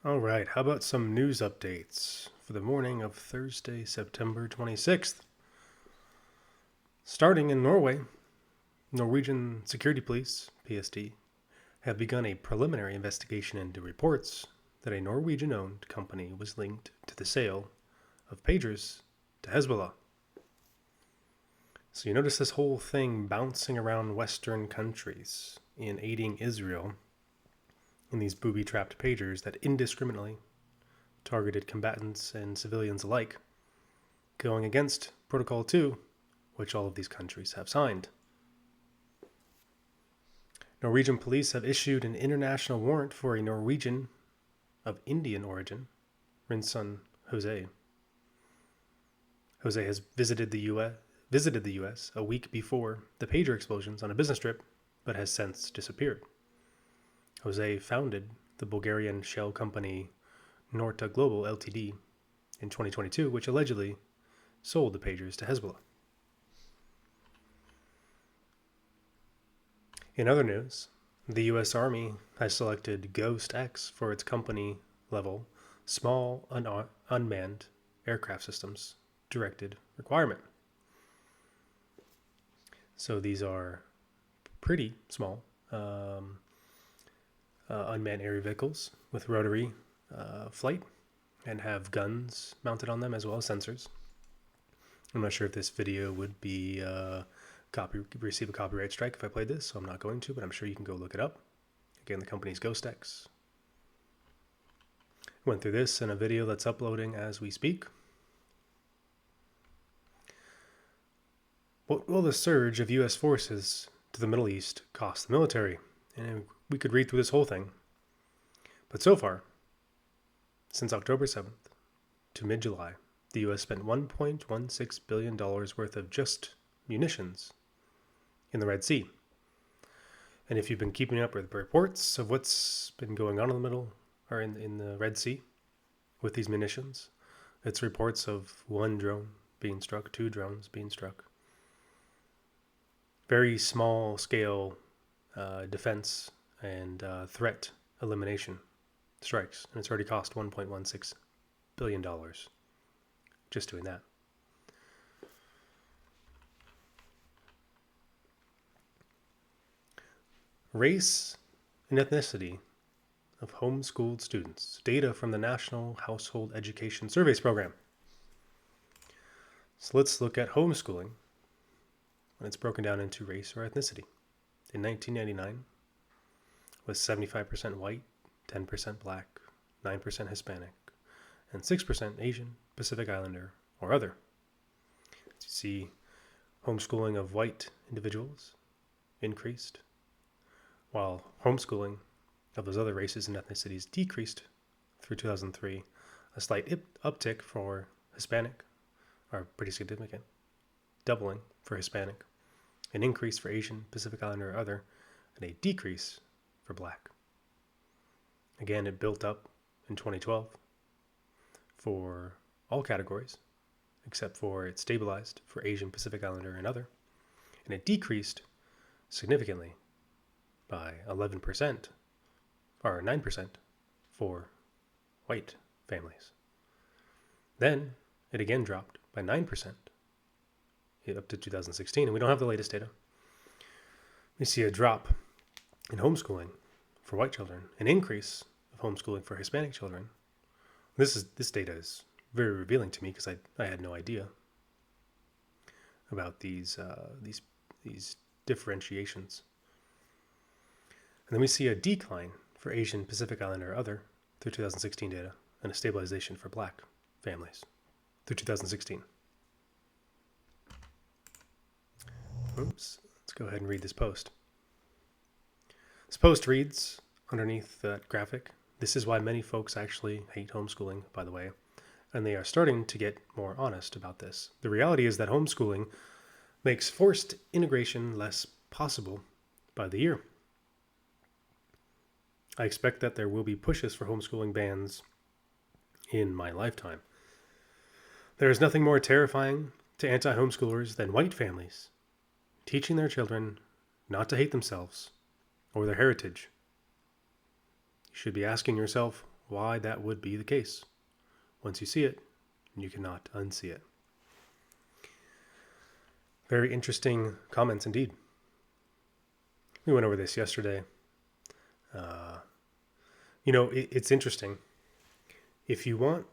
All right, how about some news updates for the morning of Thursday, September 26th? Starting in Norway, Norwegian Security Police, PSD, have begun a preliminary investigation into reports that a Norwegian owned company was linked to the sale of pagers to Hezbollah. So you notice this whole thing bouncing around Western countries in aiding Israel in these booby trapped pagers that indiscriminately targeted combatants and civilians alike, going against Protocol 2, which all of these countries have signed. Norwegian police have issued an international warrant for a Norwegian of Indian origin, Rinson Jose. Jose has visited the U.S. a week before the pager explosions on a business trip, but has since disappeared. Jose founded the Bulgarian shell company Norta Global Ltd. In 2022, which allegedly sold the pagers to Hezbollah. In other news, the U.S. Army has selected Ghost X for its company level small unmanned aircraft systems directed requirement. So these are pretty small unmanned aerial vehicles with rotary flight and have guns mounted on them as well as sensors. I'm not sure if this video would be receive a copyright strike if I played this, so I'm not going to, but I'm sure you can go look it up. Again, the company's GhostX. Went through this in a video that's uploading as we speak. What will the surge of U.S. forces to the Middle East cost the military? And we could read through this whole thing. But so far, since October 7th to mid-July, the U.S. spent $1.16 billion worth of just munitions in the Red Sea. And if you've been keeping up with reports of what's been going on in the middle or in the Red Sea with these munitions, it's reports of one drone being struck, two drones being struck. Very small scale defense and threat elimination strikes, and it's already cost $1.16 billion just doing that. Race and ethnicity of homeschooled students. Data from the National Household Education Surveys Program. So let's look at homeschooling when it's broken down into race or ethnicity. In 1999, it was 75% white, 10% black, 9% Hispanic, and 6% Asian, Pacific Islander, or other. As you see, homeschooling of white individuals increased, while homeschooling of those other races and ethnicities decreased through 2003. A slight uptick for Hispanic, or pretty significant, doubling for Hispanic, an increase for Asian, Pacific Islander, or other, and a decrease for black. Again, it built up in 2012 for all categories, except for it stabilized for Asian, Pacific Islander, and other, and it decreased significantly by 11%, or 9% for white families. Then it again dropped by 9% up to 2016, and we don't have the latest data. We see a drop in homeschooling for white children, an increase of homeschooling for Hispanic children. This data is very revealing to me because I had no idea about these differentiations. And then we see a decline for Asian, Pacific Islander, or other through 2016 data, and a stabilization for black families through 2016. Oops, let's go ahead and read this post. This post reads underneath that graphic, "This is why many folks actually hate homeschooling, by the way, and they are starting to get more honest about this. The reality is that homeschooling makes forced integration less possible by the year. I expect that there will be pushes for homeschooling bans in my lifetime. There is nothing more terrifying to anti-homeschoolers than white families teaching their children not to hate themselves or their heritage. You should be asking yourself why that would be the case. Once you see it, you cannot unsee it. Very interesting comments indeed. We went over this yesterday. It's interesting. If you want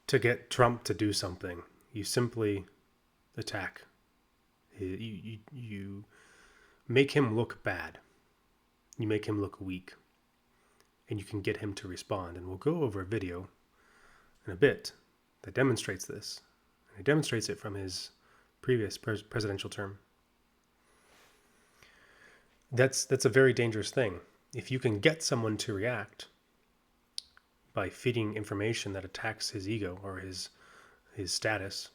to get Trump to do something, you simply attack. You make him look bad. You make him look weak. And you can get him to respond. And we'll go over a video in a bit that demonstrates this. And he demonstrates it from his previous presidential term. That's a very dangerous thing. If you can get someone to react by feeding information that attacks his ego or his status,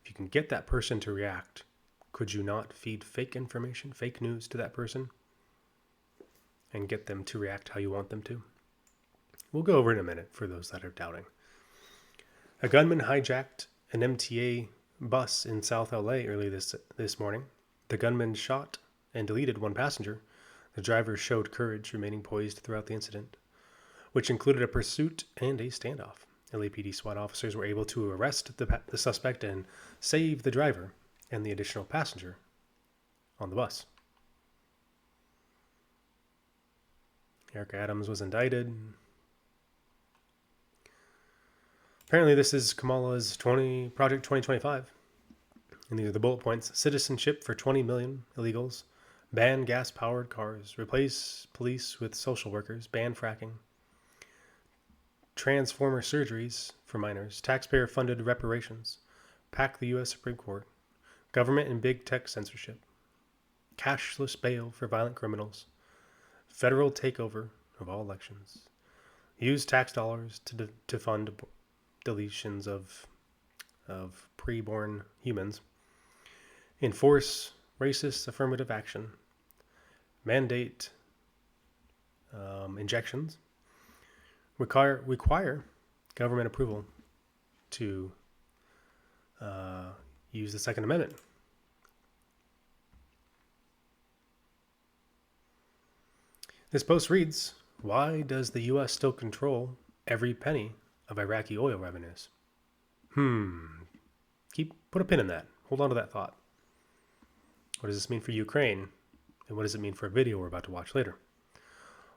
if you can get that person to react, could you not feed fake information, fake news to that person and get them to react how you want them to? We'll go over in a minute for those that are doubting. A gunman hijacked an MTA bus in South LA early this morning. The gunman shot and deleted one passenger. The driver showed courage, remaining poised throughout the incident, which included a pursuit and a standoff. LAPD SWAT officers were able to arrest the suspect and save the driver and the additional passenger on the bus. Eric Adams was indicted. Apparently this is Kamala's Project 2025. And these are the bullet points. Citizenship for 20 million illegals. Ban gas-powered cars. Replace police with social workers. Ban fracking. Transformer surgeries for minors. Taxpayer-funded reparations. Pack the U.S. Supreme Court. Government and big tech censorship. Cashless bail for violent criminals. Federal takeover of all elections. Use tax dollars to fund deletions of preborn humans. Enforce racist affirmative action. Mandate injections. Require government approval to use the Second Amendment. This post reads, why does the U.S. still control every penny of Iraqi oil revenues? Put a pin in that. Hold on to that thought. What does this mean for Ukraine? And what does it mean for a video we're about to watch later?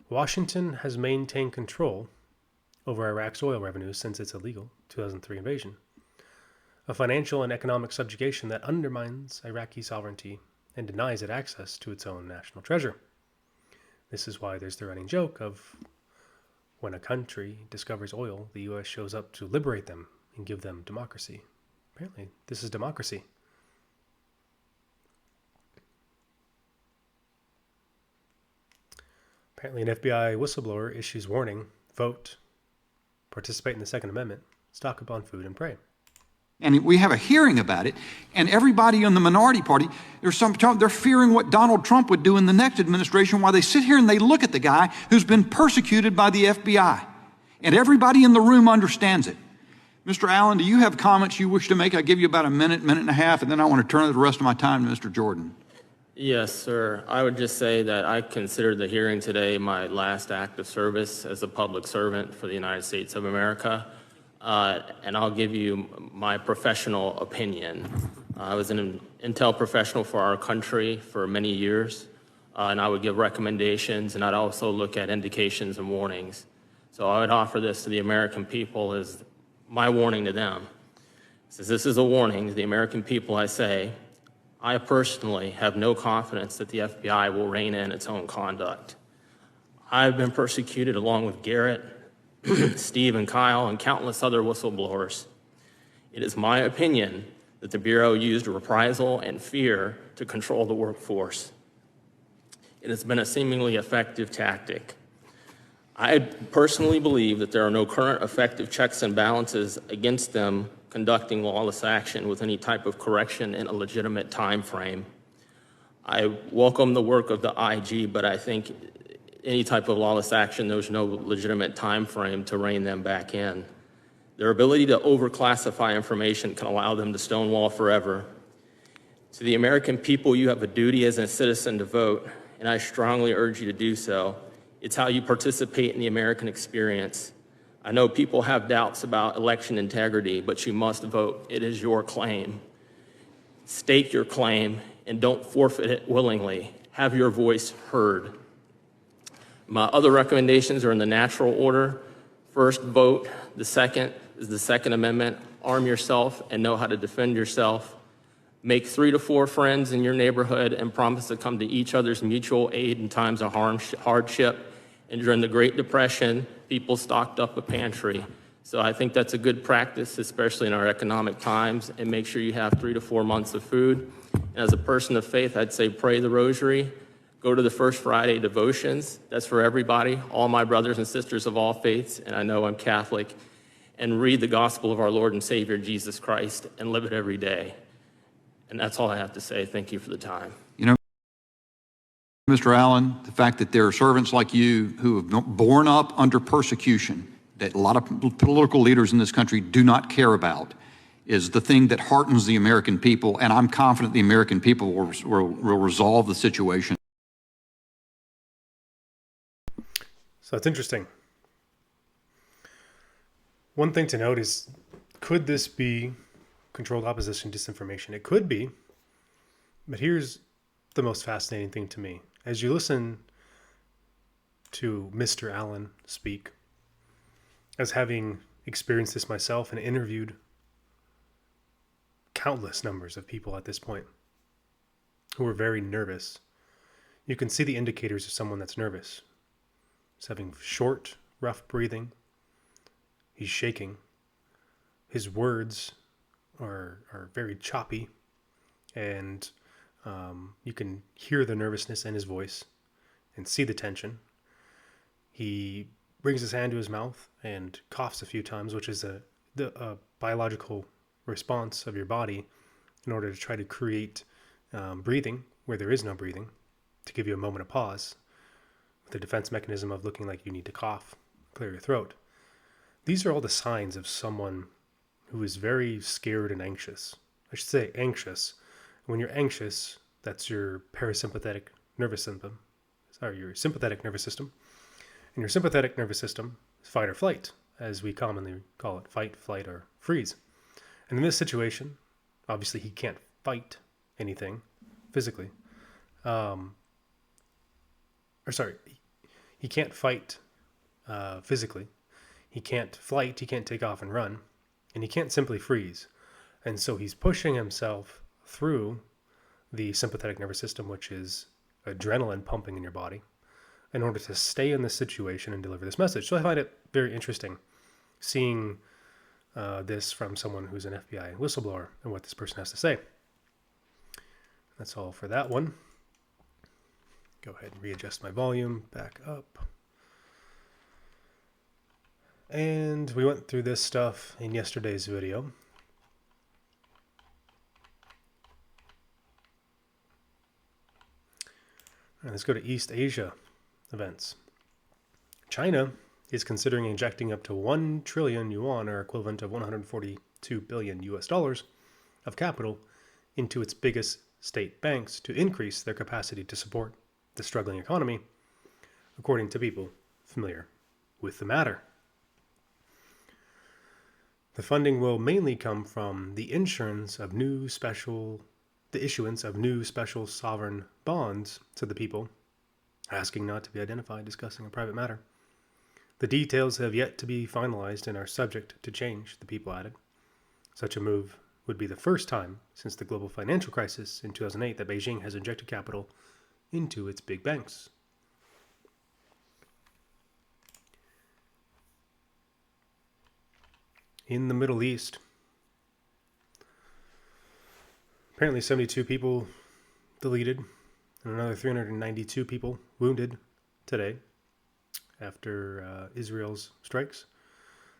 Washington has maintained control over Iraq's oil revenues since its illegal 2003 invasion. A financial and economic subjugation that undermines Iraqi sovereignty and denies it access to its own national treasure. This is why there's the running joke of when a country discovers oil, the U.S. shows up to liberate them and give them democracy. Apparently, this is democracy. Apparently, an FBI whistleblower issues warning, vote, participate in the Second Amendment, stock up on food, and pray. And we have a hearing about it, and everybody in the minority party, they're fearing what Donald Trump would do in the next administration while they sit here and they look at the guy who's been persecuted by the FBI. And everybody in the room understands it. Mr. Allen, do you have comments you wish to make? I'll give you about a minute and a half, and then I want to turn the rest of my time to Mr. Jordan. Yes, sir. I would just say that I consider the hearing today my last act of service as a public servant for the United States of America. And I'll give you my professional opinion. I was an intel professional for our country for many years, and I would give recommendations, and I'd also look at indications and warnings. So I would offer this to the American people as my warning to them. Since this is a warning to the American people, I say, I personally have no confidence that the FBI will rein in its own conduct. I've been persecuted along with Garrett, Steve and Kyle, and countless other whistleblowers. It is my opinion that the Bureau used reprisal and fear to control the workforce. It has been a seemingly effective tactic. I personally believe that there are no current effective checks and balances against them conducting lawless action with any type of correction in a legitimate time frame. I welcome the work of the IG, but I think any type of lawless action, there's no legitimate time frame to rein them back in. Their ability to overclassify information can allow them to stonewall forever. To the American people, you have a duty as a citizen to vote, and I strongly urge you to do so. It's how you participate in the American experience. I know people have doubts about election integrity, but you must vote. It is your claim. Stake your claim and don't forfeit it willingly. Have your voice heard. My other recommendations are in the natural order. First, vote. The second is the Second Amendment. Arm yourself and know how to defend yourself. Make 3 to 4 friends in your neighborhood and promise to come to each other's mutual aid in times of hardship. And during the Great Depression, people stocked up a pantry. So I think that's a good practice, especially in our economic times, and make sure you have 3 to 4 months of food. And as a person of faith, I'd say pray the rosary, go to the First Friday devotions. That's for everybody, all my brothers and sisters of all faiths, and I know I'm Catholic, and read the gospel of our Lord and Savior, Jesus Christ, and live it every day. And that's all I have to say. Thank you for the time. You know, Mr. Allen, the fact that there are servants like you who have borne up under persecution that a lot of political leaders in this country do not care about is the thing that heartens the American people, and I'm confident the American people will resolve the situation. So it's interesting. One thing to note is, could this be controlled opposition disinformation? It could be, but here's the most fascinating thing to me. As you listen to Mr. Allen speak, as having experienced this myself and interviewed countless numbers of people at this point who are very nervous, you can see the indicators of someone that's nervous. He's having short, rough breathing. He's shaking. His words are very choppy, and you can hear the nervousness in his voice and see the tension. He brings his hand to his mouth and coughs a few times, which is a biological response of your body in order to try to create breathing where there is no breathing, to give you a moment of pause, with the defense mechanism of looking like you need to cough, clear your throat. These are all the signs of someone who is very scared and anxious. I should say anxious. When you're anxious, that's your parasympathetic nervous system. Your sympathetic nervous system. And your sympathetic nervous system is fight or flight, as we commonly call it, fight, flight, or freeze. And in this situation, obviously he can't fight anything physically. He can't fight physically. He can't flight, he can't take off and run, and he can't simply freeze. And so he's pushing himself through the sympathetic nervous system, which is adrenaline pumping in your body, in order to stay in this situation and deliver this message. So I find it very interesting seeing this from someone who's an FBI whistleblower and what this person has to say. That's all for that one. Go ahead and readjust my volume back up. And we went through this stuff in yesterday's video. All right, let's go to East Asia events. China is considering injecting up to 1 trillion yuan, or equivalent of 142 billion US dollars, of capital into its biggest state banks to increase their capacity to support the struggling economy, according to people familiar with the matter. The funding will mainly come from the issuance of new special sovereign bonds to the people, asking not to be identified, discussing a private matter. The details have yet to be finalized and are subject to change, the people added. Such a move would be the first time since the global financial crisis in 2008 that Beijing has injected capital into its big banks. In the Middle East, apparently 72 people deleted and another 392 people wounded today after Israel's strikes.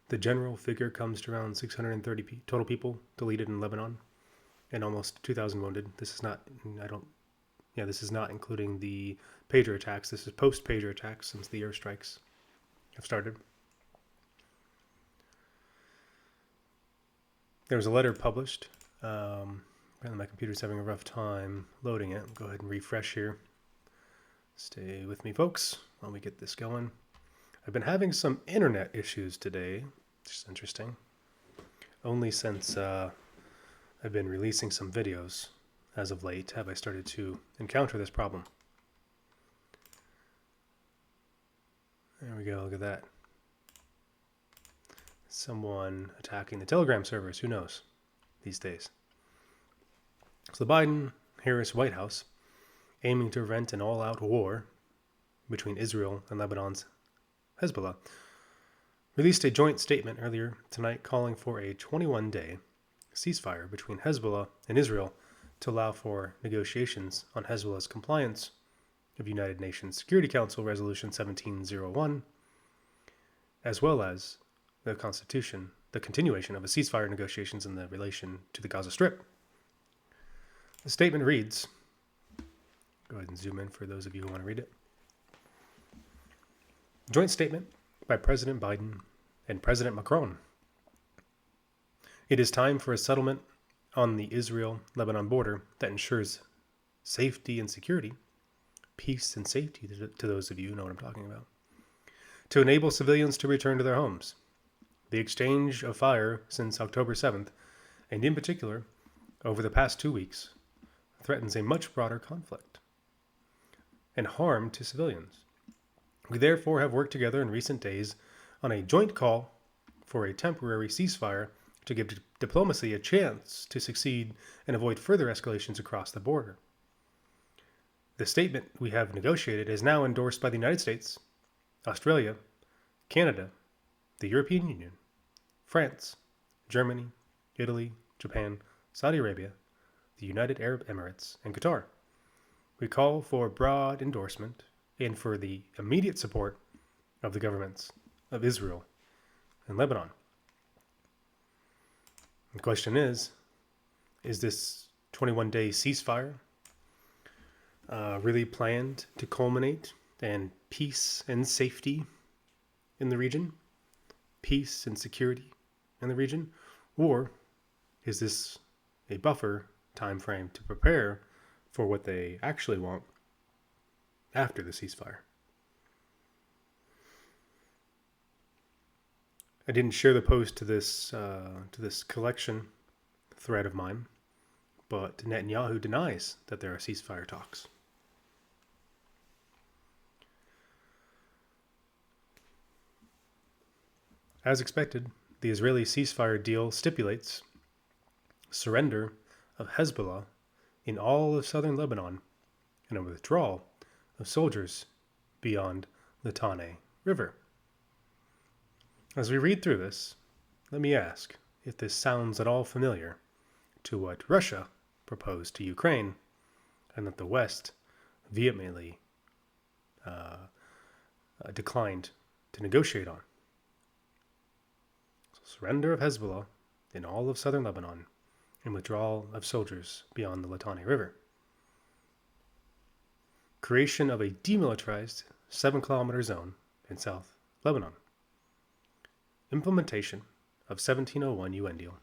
The general figure comes to around 630 total people deleted in Lebanon and almost 2,000 wounded. This is not including the pager attacks. This is post-pager attacks since the airstrikes have started. There was a letter published. Apparently my computer's having a rough time loading it. Go ahead and refresh here. Stay with me, folks, while we get this going. I've been having some internet issues today, which is interesting. Only since I've been releasing some videos as of late have I started to encounter this problem. There we go, look at that. Someone attacking the Telegram servers, who knows, these days. So the Biden-Harris White House, aiming to prevent an all-out war between Israel and Lebanon's Hezbollah, released a joint statement earlier tonight calling for a 21-day ceasefire between Hezbollah and Israel to allow for negotiations on Hezbollah's compliance of United Nations Security Council Resolution 1701, as well as the continuation of a ceasefire negotiations in the relation to the Gaza Strip. The statement reads, go ahead and zoom in for those of you who want to read it. Joint statement by President Biden and President Macron. It is time for a settlement on the Israel-Lebanon border that ensures safety and security, peace and safety to those of you who know what I'm talking about, to enable civilians to return to their homes. The exchange of fire since October 7th, and in particular over the past 2 weeks, threatens a much broader conflict and harm to civilians. We therefore have worked together in recent days on a joint call for a temporary ceasefire to give diplomacy a chance to succeed and avoid further escalations across the border. The statement we have negotiated is now endorsed by the United States, Australia, Canada, the European Union, France, Germany, Italy, Japan, Saudi Arabia, the United Arab Emirates, and Qatar. We call for broad endorsement and for the immediate support of the governments of Israel and Lebanon. The question is this 21-day ceasefire really planned to culminate in peace and safety in the region, peace and security in the region, or is this a buffer time frame to prepare for what they actually want after the ceasefire? I didn't share the post to this collection thread of mine, but Netanyahu denies that there are ceasefire talks. As expected, the Israeli ceasefire deal stipulates surrender of Hezbollah in all of southern Lebanon and a withdrawal of soldiers beyond the Litani River. As we read through this, let me ask if this sounds at all familiar to what Russia proposed to Ukraine and that the West vehemently declined to negotiate on. So surrender of Hezbollah in all of southern Lebanon and withdrawal of soldiers beyond the Litani River. Creation of a demilitarized 7-kilometer zone in South Lebanon. Implementation of 1701 UN deal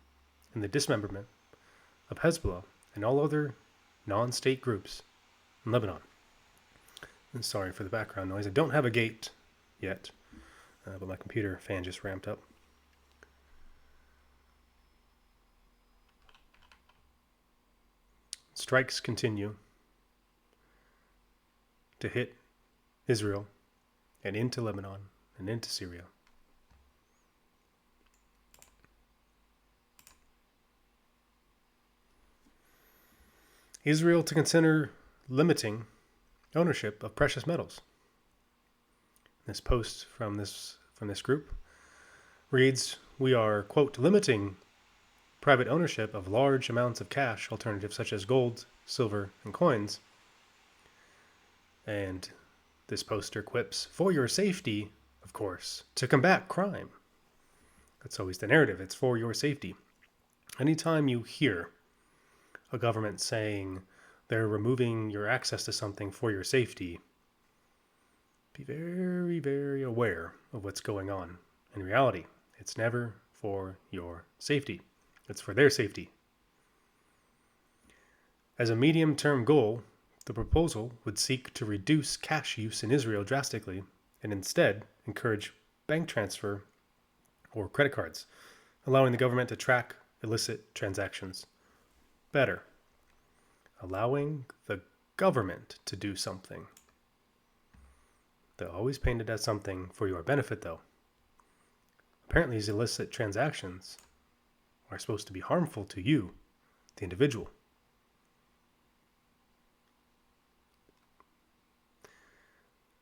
and the dismemberment of Hezbollah and all other non-state groups in Lebanon. And sorry for the background noise. I don't have a gate yet, but my computer fan just ramped up. Strikes continue to hit Israel and into Lebanon and into Syria. Israel to consider limiting ownership of precious metals. This post from this group reads, "We are, quote, limiting private ownership of large amounts of cash alternatives such as gold, silver, and coins." And this poster quips, "For your safety, of course, to combat crime." That's always the narrative. It's for your safety. Anytime you hear a government saying they're removing your access to something for your safety, be very, very aware of what's going on. In reality, it's never for your safety. It's for their safety. As a medium-term goal, the proposal would seek to reduce cash use in Israel drastically and instead encourage bank transfer or credit cards, allowing the government to track illicit transactions. Better, allowing the government to do something. They're always painted as something for your benefit, though. Apparently, these illicit transactions are supposed to be harmful to you, the individual.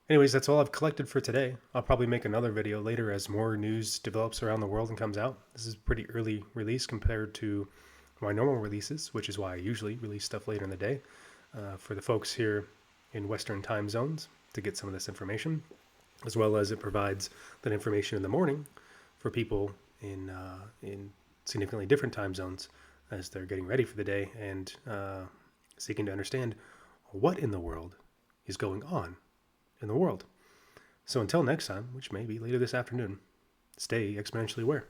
Anyways, that's all I've collected for today. I'll probably make another video later as more news develops around the world and comes out. This is a pretty early release compared to my normal releases, which is why I usually release stuff later in the day for the folks here in Western time zones to get some of this information, as well as it provides that information in the morning for people in significantly different time zones as they're getting ready for the day and seeking to understand what in the world is going on in the world. So until next time, which may be later this afternoon, stay exponentially aware.